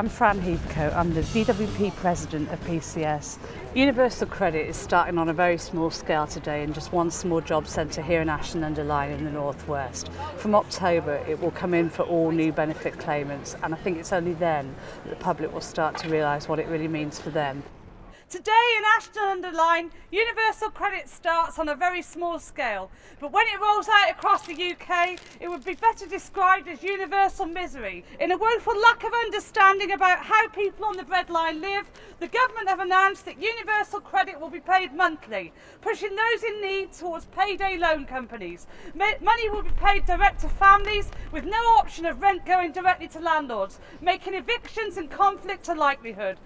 I'm Fran Heathcote. I'm the DWP President of PCS. Universal Credit is starting on a very small scale today in just one small job centre here in Ashton-under-Lyne in the northwest. From October it will come in for all new benefit claimants, and I think it's only then that the public will start to realise what it really means for them. Today in Ashton-under-Lyne, Universal Credit starts on a very small scale, but when it rolls out across the UK, it would be better described as universal misery. In a woeful lack of understanding about how people on the breadline live, the government have announced that Universal Credit will be paid monthly, pushing those in need towards payday loan companies. Money will be paid direct to families with no option of rent going directly to landlords, making evictions and conflict a likelihood.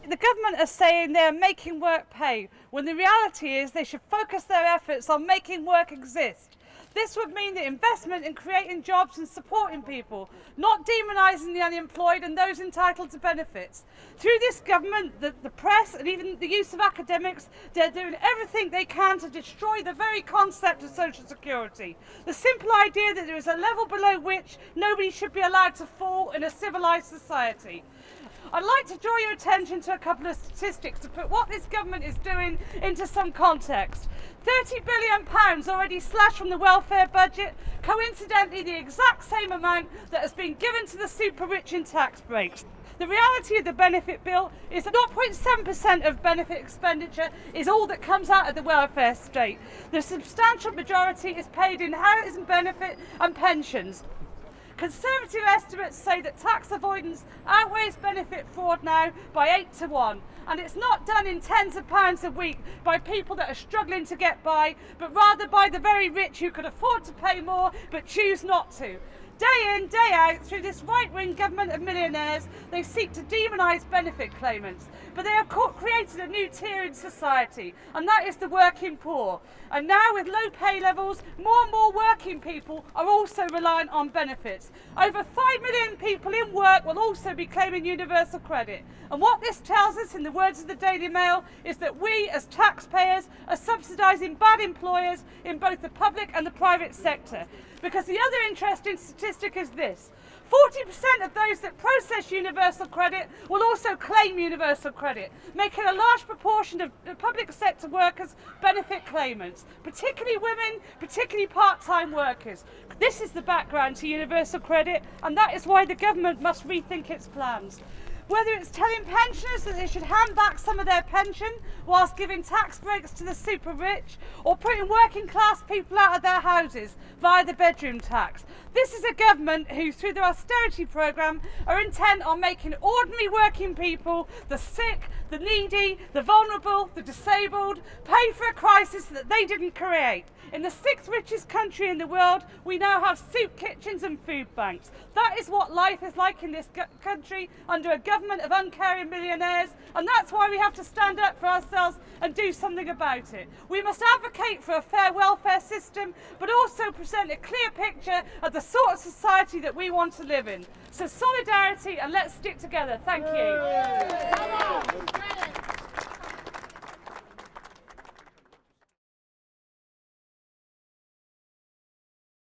The government are saying they're making work pay, when the reality is they should focus their efforts on making work exist. This would mean the investment in creating jobs and supporting people, not demonising the unemployed and those entitled to benefits. Through this government, the press and even the use of academics, they're doing everything they can to destroy the very concept of social security. The simple idea that there is a level below which nobody should be allowed to fall in a civilised society. I'd like to draw your attention to a couple of statistics to put what this government is doing into some context. £30 billion already slashed from the welfare budget, coincidentally the exact same amount that has been given to the super rich in tax breaks. The reality of the benefit bill is that 0.7% of benefit expenditure is all that comes out of the welfare state. The substantial majority is paid in housing benefit and pensions. Conservative estimates say that tax avoidance outweighs benefit fraud now by 8 to 1, and it's not done in tens of pounds a week by people that are struggling to get by, but rather by the very rich who could afford to pay more but choose not to. Day in, day out, through this right-wing government of millionaires, they seek to demonise benefit claimants, but they have created a new tier in society, and that is the working poor. And now, with low pay levels, more and more working people are also reliant on benefits. Over 5 million people in work will also be claiming universal credit. And what this tells us, in the words of the Daily Mail, is that we, as taxpayers, are subsidising bad employers in both the public and the private sector. Because the other interesting statistic is this: 40% of those that process universal credit will also claim universal credit, making a large proportion of the public sector workers benefit claimants, particularly women, particularly part-time workers. This is the background to universal credit, and that is why the government must rethink its plans. Whether it's telling pensioners that they should hand back some of their pension whilst giving tax breaks to the super rich, or putting working class people out of their houses via the bedroom tax. This is a government who, through their austerity programme, are intent on making ordinary working people, the sick, the needy, the vulnerable, the disabled, pay for a crisis that they didn't create. In the 6th richest country in the world, we now have soup kitchens and food banks. That is what life is like in this country under a government of uncaring millionaires, and that's why we have to stand up for ourselves and do something about it. We must advocate for a fair welfare system, but also present a clear picture of the sort of society that we want to live in. So solidarity, and let's stick together. Thank you.